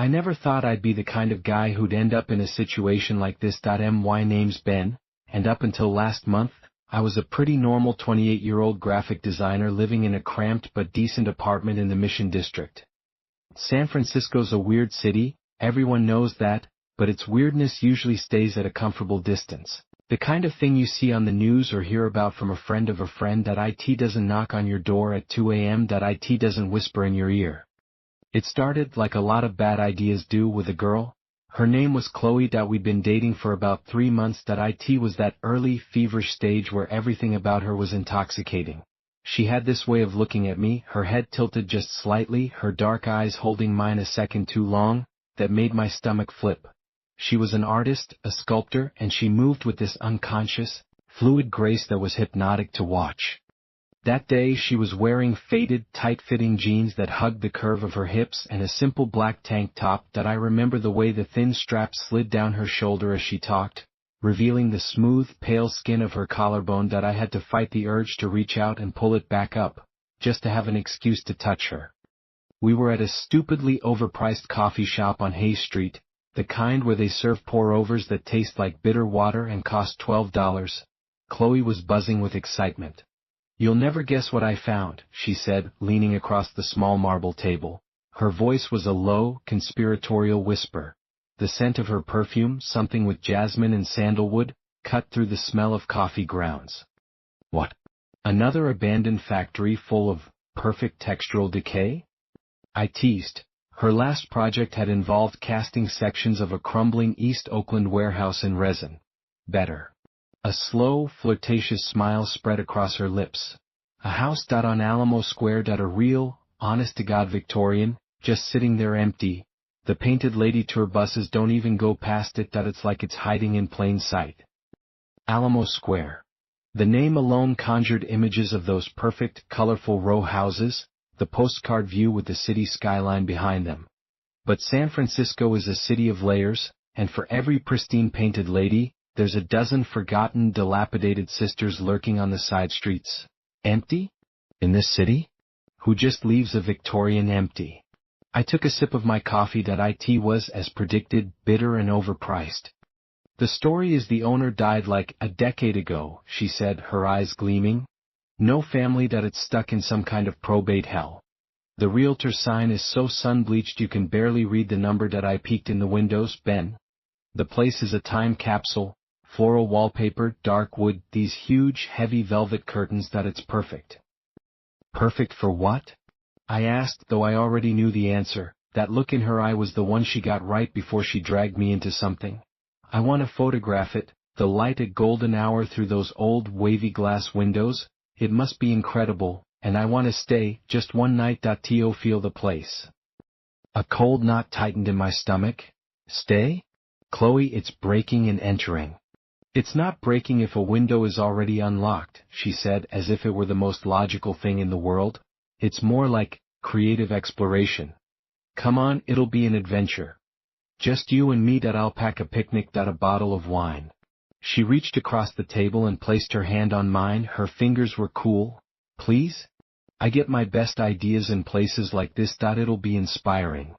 I never thought I'd be the kind of guy who'd end up in a situation like this. My name's Ben, and up until last month, I was a pretty normal 28-year-old graphic designer living in a cramped but decent apartment in the Mission District. San Francisco's a weird city, everyone knows that, but its weirdness usually stays at a comfortable distance. The kind of thing you see on the news or hear about from a friend of a friend. It doesn't knock on your door at 2 a.m. It doesn't whisper in your ear. It started, like a lot of bad ideas do, with a girl. Her name was Chloe. We'd been dating for about 3 months. It was that early, feverish stage where everything about her was intoxicating. She had this way of looking at me, her head tilted just slightly, her dark eyes holding mine a second too long, that made my stomach flip. She was an artist, a sculptor, and she moved with this unconscious, fluid grace that was hypnotic to watch. That day she was wearing faded, tight-fitting jeans that hugged the curve of her hips and a simple black tank top. I remember the way the thin straps slid down her shoulder as she talked, revealing the smooth, pale skin of her collarbone. I had to fight the urge to reach out and pull it back up, just to have an excuse to touch her. We were at a stupidly overpriced coffee shop on Hayes Street, the kind where they serve pour-overs that taste like bitter water and cost $12. Chloe was buzzing with excitement. "You'll never guess what I found," she said, leaning across the small marble table. Her voice was a low, conspiratorial whisper. The scent of her perfume, something with jasmine and sandalwood, cut through the smell of coffee grounds. "What? Another abandoned factory full of perfect textural decay?" I teased. Her last project had involved casting sections of a crumbling East Oakland warehouse in resin. Better. A slow, flirtatious smile spread across her lips. A house on Alamo Square. A real, honest-to-God Victorian, just sitting there empty. The painted lady tour buses don't even go past it. It's like it's hiding in plain sight. Alamo Square. The name alone conjured images of those perfect, colorful row houses, the postcard view with the city skyline behind them. But San Francisco is a city of layers, and for every pristine painted lady, there's a dozen forgotten, dilapidated sisters lurking on the side streets. Empty? In this city? Who just leaves a Victorian empty? I took a sip of my coffee. It was, as predicted, bitter and overpriced. "The story is the owner died like a decade ago," she said, her eyes gleaming. "No family. It's stuck in some kind of probate hell. The realtor sign is so sun-bleached you can barely read the number. I peeked in the windows, Ben. The place is a time capsule. Floral wallpaper, dark wood, these huge, heavy velvet curtains. It's perfect." "Perfect for what?" I asked, though I already knew the answer. That look in her eye was the one she got right before she dragged me into something. "I want to photograph it, the light at golden hour through those old, wavy glass windows. It must be incredible, and I want to stay, just one night. To feel the place." A cold knot tightened in my stomach. "Stay? Chloe, it's breaking and entering." "It's not breaking if a window is already unlocked," she said, as if it were the most logical thing in the world. "It's more like creative exploration. Come on, it'll be an adventure. Just you and me. I'll pack a picnic. A bottle of wine." She reached across the table and placed her hand on mine. Her fingers were cool. "Please? I get my best ideas in places like this. It'll be inspiring."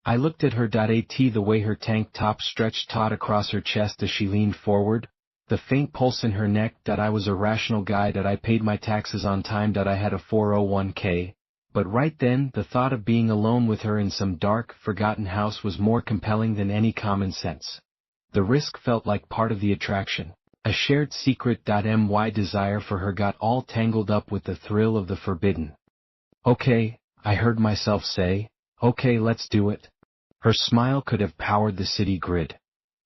I looked at her. The way her tank top stretched taut across her chest as she leaned forward, the faint pulse in her neck. I was a rational guy. I paid my taxes on time. I had a 401k, but right then the thought of being alone with her in some dark, forgotten house was more compelling than any common sense. The risk felt like part of the attraction. A shared secret. My desire for her got all tangled up with the thrill of the forbidden. "Okay," I heard myself say. "Okay, let's do it." Her smile could have powered the city grid.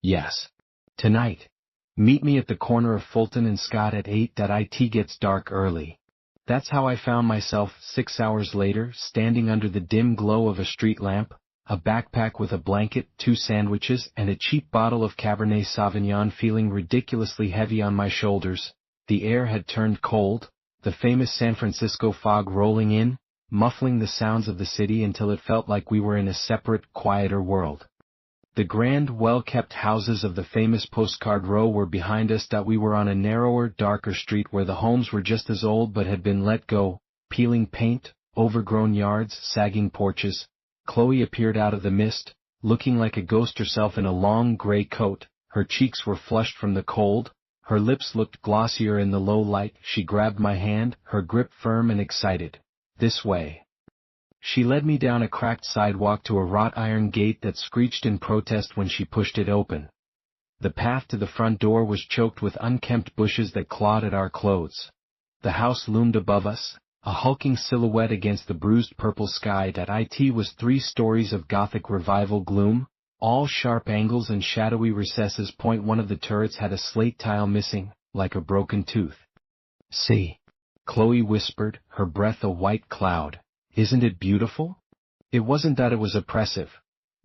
"Yes. Tonight. Meet me at the corner of Fulton and Scott at 8. It gets dark early." That's how I found myself, 6 hours later, standing under the dim glow of a street lamp, a backpack with a blanket, 2 sandwiches, and a cheap bottle of Cabernet Sauvignon feeling ridiculously heavy on my shoulders. The air had turned cold, the famous San Francisco fog rolling in, muffling the sounds of the city until it felt like we were in a separate, quieter world. The grand, well-kept houses of the famous postcard row were behind us. We were on a narrower, darker street where the homes were just as old but had been let go, peeling paint, overgrown yards, sagging porches. Chloe appeared out of the mist, looking like a ghost herself in a long gray coat. Her cheeks were flushed from the cold, her lips looked glossier in the low light. She grabbed my hand, her grip firm and excited. "This way." She led me down a cracked sidewalk to a wrought iron gate that screeched in protest when she pushed it open. The path to the front door was choked with unkempt bushes that clawed at our clothes. The house loomed above us, a hulking silhouette against the bruised purple sky. It was 3 stories of Gothic revival gloom, all sharp angles and shadowy recesses. One of the turrets had a slate tile missing, like a broken tooth. "See," Chloe whispered, her breath a white cloud. "Isn't it beautiful?" It wasn't that it was oppressive,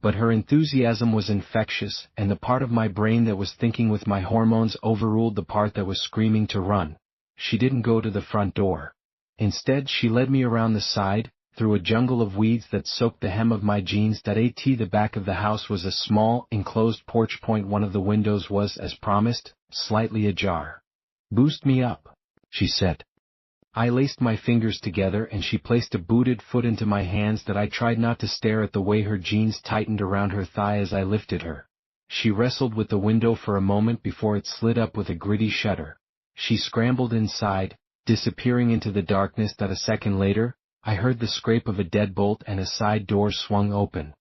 but her enthusiasm was infectious, and the part of my brain that was thinking with my hormones overruled the part that was screaming to run. She didn't go to the front door. Instead, she led me around the side, through a jungle of weeds that soaked the hem of my jeans. The back of the house was a small, enclosed porch. One of the windows was, as promised, slightly ajar. "Boost me up," she said. I laced my fingers together and she placed a booted foot into my hands. I tried not to stare at the way her jeans tightened around her thigh as I lifted her. She wrestled with the window for a moment before it slid up with a gritty shudder. She scrambled inside, disappearing into the darkness. A second later, I heard the scrape of a deadbolt and a side door swung open.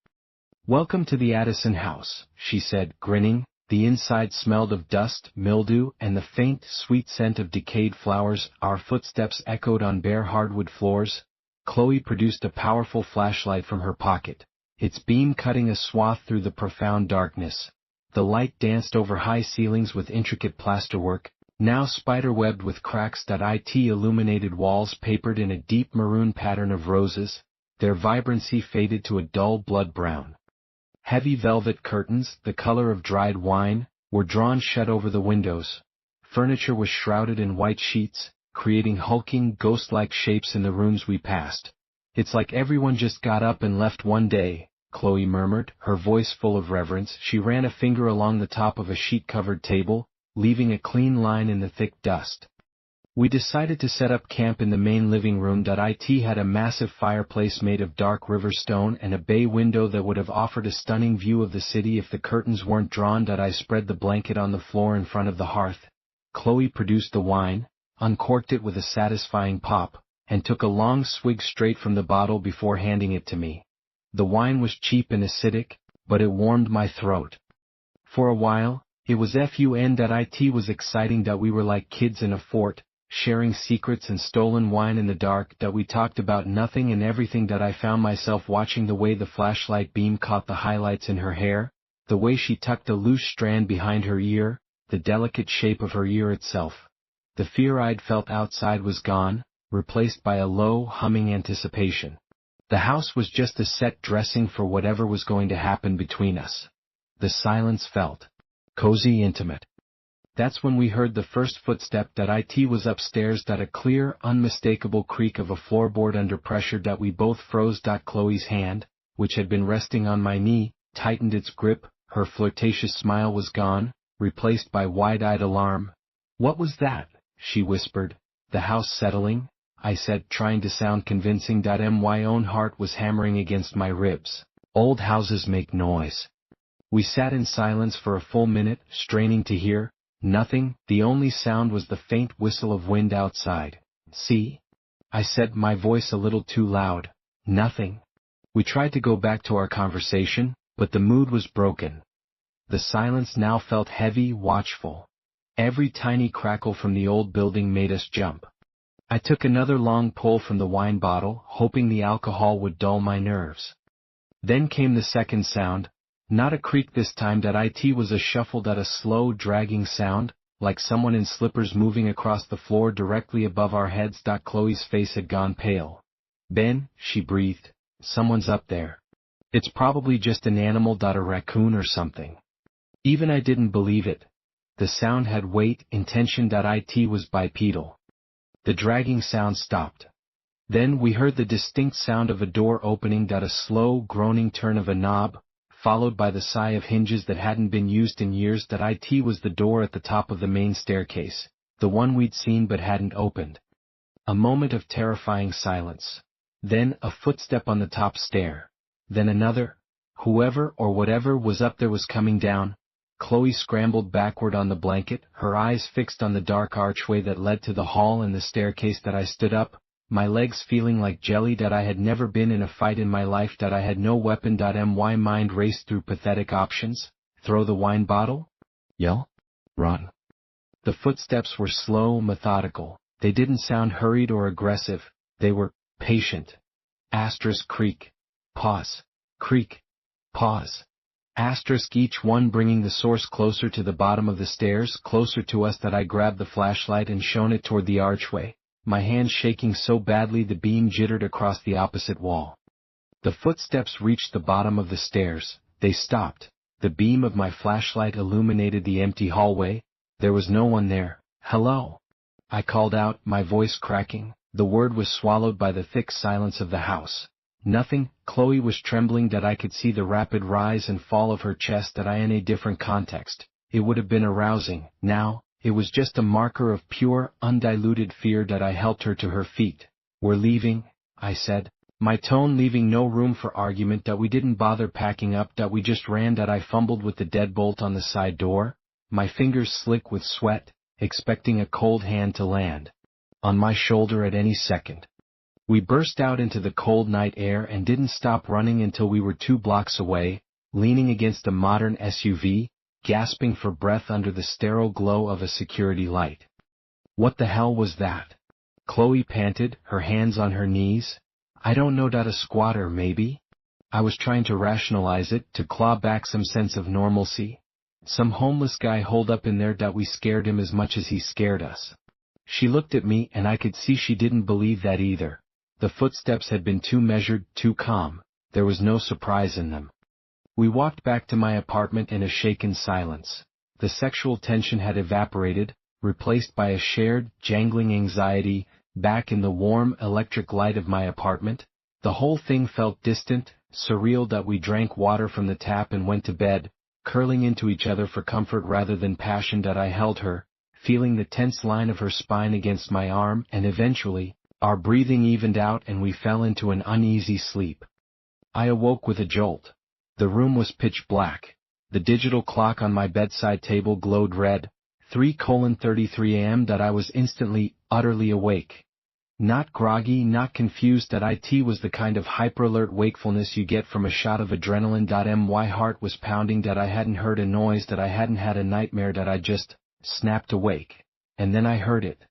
"Welcome to the Addison house," she said, grinning. The inside smelled of dust, mildew, and the faint, sweet scent of decayed flowers. Our footsteps echoed on bare hardwood floors. Chloe produced a powerful flashlight from her pocket, its beam cutting a swath through the profound darkness. The light danced over high ceilings with intricate plasterwork, now spider-webbed with cracks. Illuminated walls papered in a deep maroon pattern of roses, their vibrancy faded to a dull blood brown. Heavy velvet curtains, the color of dried wine, were drawn shut over the windows. Furniture was shrouded in white sheets, creating hulking, ghost-like shapes in the rooms we passed. "It's like everyone just got up and left one day," Chloe murmured, her voice full of reverence. She ran a finger along the top of a sheet-covered table, leaving a clean line in the thick dust. We decided to set up camp in the main living room. It had a massive fireplace made of dark river stone and a bay window that would have offered a stunning view of the city if the curtains weren't drawn. I spread the blanket on the floor in front of the hearth. Chloe produced the wine, uncorked it with a satisfying pop, and took a long swig straight from the bottle before handing it to me. The wine was cheap and acidic, but it warmed my throat. For a while, it was fun. It was exciting. We were like kids in a fort, sharing secrets and stolen wine in the dark. We talked about nothing and everything. I found myself watching the way the flashlight beam caught the highlights in her hair, the way she tucked a loose strand behind her ear, the delicate shape of her ear itself. The fear I'd felt outside was gone, replaced by a low, humming anticipation. The house was just a set dressing for whatever was going to happen between us. The silence felt cozy, intimate. That's when we heard the first footstep. It was upstairs. A clear, unmistakable creak of a floorboard under pressure. We both froze. Chloe's hand, which had been resting on my knee, tightened its grip. Her flirtatious smile was gone, replaced by wide-eyed alarm. "What was that?" she whispered. "The house settling?" I said, trying to sound convincing. My own heart was hammering against my ribs. Old houses make noise. We sat in silence for a full minute, straining to hear. Nothing. The only sound was the faint whistle of wind outside. "See?" I said, my voice a little too loud. "Nothing." We tried to go back to our conversation, but the mood was broken. The silence now felt heavy, watchful. Every tiny crackle from the old building made us jump. I took another long pull from the wine bottle, hoping the alcohol would dull my nerves. Then came the second sound. Not a creak this time. It was a shuffle. A slow, dragging sound, like someone in slippers moving across the floor directly above our heads. Chloe's face had gone pale. "Ben," she breathed, "someone's up there. It's probably just an animal. A raccoon or something." Even I didn't believe it. The sound had weight, intention. It was bipedal. The dragging sound stopped. Then we heard the distinct sound of a door opening. A slow, groaning turn of a knob, followed by the sigh of hinges that hadn't been used in years. It was the door at the top of the main staircase, the one we'd seen but hadn't opened. A moment of terrifying silence. Then a footstep on the top stair. then another. Whoever or whatever was up there was coming down. Chloe scrambled backward on the blanket, her eyes fixed on the dark archway that led to the hall and the staircase that I stood up, my legs feeling like jelly that I had never been in a fight in my life that I had no weapon. My mind raced through pathetic options. Throw the wine bottle? Yell? Run. The footsteps were slow, methodical. They didn't sound hurried or aggressive. They were patient. Asterisk creak. Pause. Creak. Pause. Asterisk, each one bringing the source closer to the bottom of the stairs, closer to us that I grabbed the flashlight and shone it toward the archway, my hand shaking so badly the beam jittered across the opposite wall. The footsteps reached the bottom of the stairs. They stopped. The beam of my flashlight illuminated the empty hallway. There was no one there. Hello? I called out, my voice cracking. The word was swallowed by the thick silence of the house. Nothing. Chloe was trembling that I could see the rapid rise and fall of her chest that in a different context. It would have been arousing. Now, it was just a marker of pure, undiluted fear that I helped her to her feet. We're leaving, I said. My tone leaving no room for argument that we didn't bother packing up, that we just ran, that I fumbled with the deadbolt on the side door, my fingers slick with sweat, expecting a cold hand to land on my shoulder at any second. We burst out into the cold night air and didn't stop running until we were 2 blocks away, leaning against a modern SUV, gasping for breath under the sterile glow of a security light. What the hell was that? Chloe panted, her hands on her knees. I don't know, a squatter maybe? I was trying to rationalize it, to claw back some sense of normalcy. Some homeless guy holed up in there that we scared him as much as he scared us. She looked at me and I could see she didn't believe that either. The footsteps had been too measured, too calm. There was no surprise in them. We walked back to my apartment in a shaken silence. The sexual tension had evaporated, replaced by a shared, jangling anxiety. Back in the warm, electric light of my apartment, the whole thing felt distant, surreal. That we drank water from the tap and went to bed, curling into each other for comfort rather than passion. That I held her, feeling the tense line of her spine against my arm, and eventually, our breathing evened out and we fell into an uneasy sleep. I awoke with a jolt. The room was pitch black. The digital clock on my bedside table glowed red, 3:33 a.m. That I was instantly, utterly awake. Not groggy, not confused. That it was the kind of hyper-alert wakefulness you get from a shot of adrenaline. My heart was pounding. That I hadn't heard a noise. That I hadn't had a nightmare. That I just snapped awake. And then I heard it.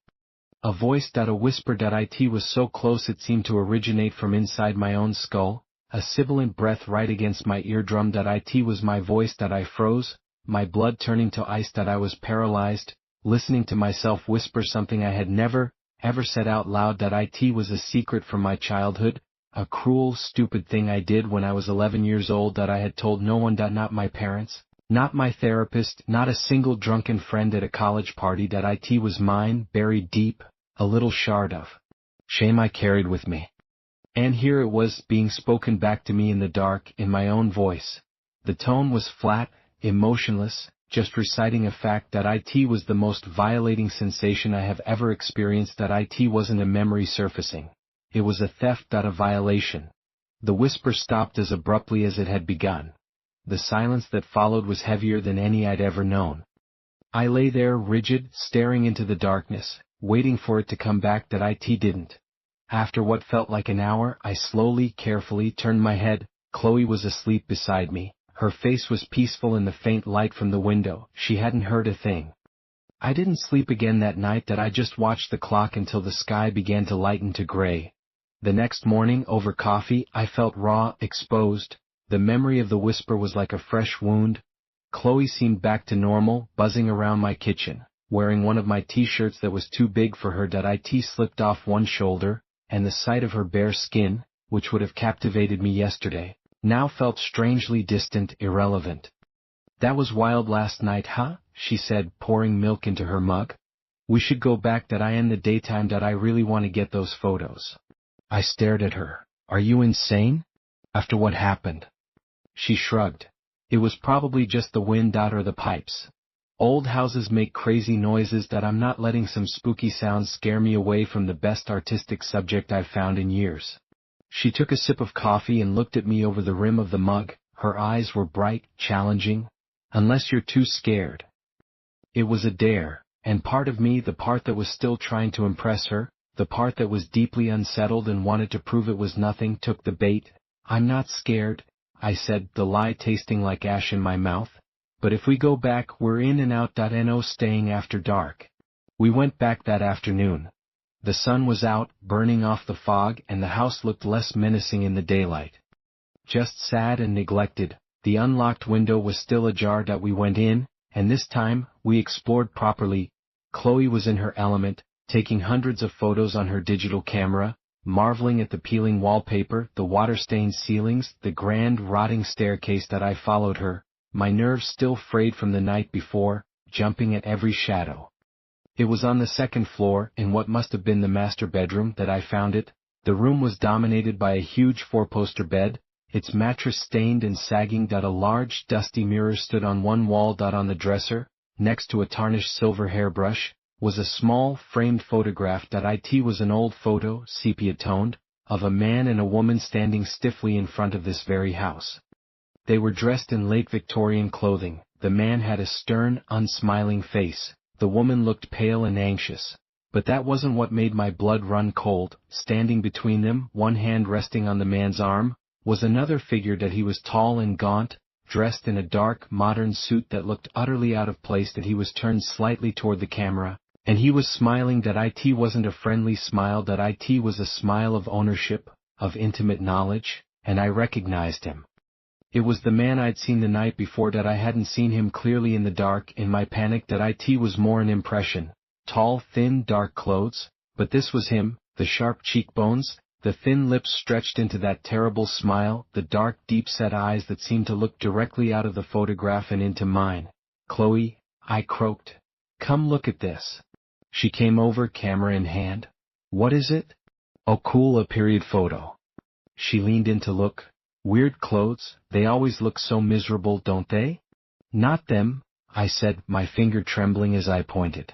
A voice. A whisper. That it was so close it seemed to originate from inside my own skull. A sibilant breath right against my eardrum. That it was my voice. That I froze, my blood turning to ice. That I was paralyzed, listening to myself whisper something I had never, ever said out loud. That it was a secret from my childhood, a cruel, stupid thing I did when I was 11 years old. That I had told no one. Not my parents, not my therapist, not a single drunken friend at a college party. That it was mine, buried deep, a little shard of shame I carried with me. And here it was, being spoken back to me in the dark, in my own voice. The tone was flat, emotionless, just reciting a fact. That it was the most violating sensation I have ever experienced. That it wasn't a memory surfacing. It was a theft. A violation. The whisper stopped as abruptly as it had begun. The silence that followed was heavier than any I'd ever known. I lay there rigid, staring into the darkness, waiting for it to come back. That it didn't. After what felt like an hour, I slowly, carefully turned my head. Chloe was asleep beside me. Her face was peaceful in the faint light from the window. She hadn't heard a thing. I didn't sleep again that night. That I just watched the clock until the sky began to lighten to gray. The next morning, over coffee, I felt raw, exposed. The memory of the whisper was like a fresh wound. Chloe seemed back to normal, buzzing around my kitchen, wearing one of my t-shirts that was too big for her. That it slipped off one shoulder, and the sight of her bare skin, which would have captivated me yesterday, now felt strangely distant, irrelevant. That was wild last night, huh? She said, pouring milk into her mug. We should go back. That in the daytime. That I really want to get those photos. I stared at her. Are you insane? After what happened? She shrugged. It was probably just the wind. Or the pipes. Old houses make crazy noises. That I'm not letting some spooky sounds scare me away from the best artistic subject I've found in years. She took a sip of coffee and looked at me over the rim of the mug. Her eyes were bright, challenging. Unless you're too scared. It was a dare, and part of me, the part that was still trying to impress her, the part that was deeply unsettled and wanted to prove it was nothing, took the bait. I'm not scared, I said, the lie tasting like ash in my mouth. But if we go back, we're in and out. No staying after dark. We went back that afternoon. The sun was out, burning off the fog, and the house looked less menacing in the daylight. Just sad and neglected. The unlocked window was still ajar. We went in, and this time, we explored properly. Chloe was in her element, taking hundreds of photos on her digital camera, marveling at the peeling wallpaper, the water-stained ceilings, the grand rotting staircase. I followed her, my nerves still frayed from the night before, jumping at every shadow. It was on the second floor, in what must have been the master bedroom, that I found it. The room was dominated by a huge four-poster bed, its mattress stained and sagging. A large, dusty mirror stood on one wall. On the dresser, next to a tarnished silver hairbrush, was a small, framed photograph. It was an old photo, sepia-toned, of a man and a woman standing stiffly in front of this very house. They were dressed in late Victorian clothing. The man had a stern, unsmiling face. The woman looked pale and anxious. But that wasn't what made my blood run cold. Standing between them, one hand resting on the man's arm, was another figure. He was tall and gaunt, dressed in a dark, modern suit that looked utterly out of place. He was turned slightly toward the camera, and he was smiling. It wasn't a friendly smile. It was a smile of ownership, of intimate knowledge, and I recognized him. It was the man I'd seen the night before. I hadn't seen him clearly in the dark. In my panic, it was more an impression. Tall, thin, dark clothes, but this was him, the sharp cheekbones, the thin lips stretched into that terrible smile, the dark, deep-set eyes that seemed to look directly out of the photograph and into mine. Chloe, I croaked. Come look at this. She came over, camera in hand. What is it? Oh cool, a period photo. She leaned in to look. Weird clothes, they always look so miserable, don't they? Not them, I said, my finger trembling as I pointed.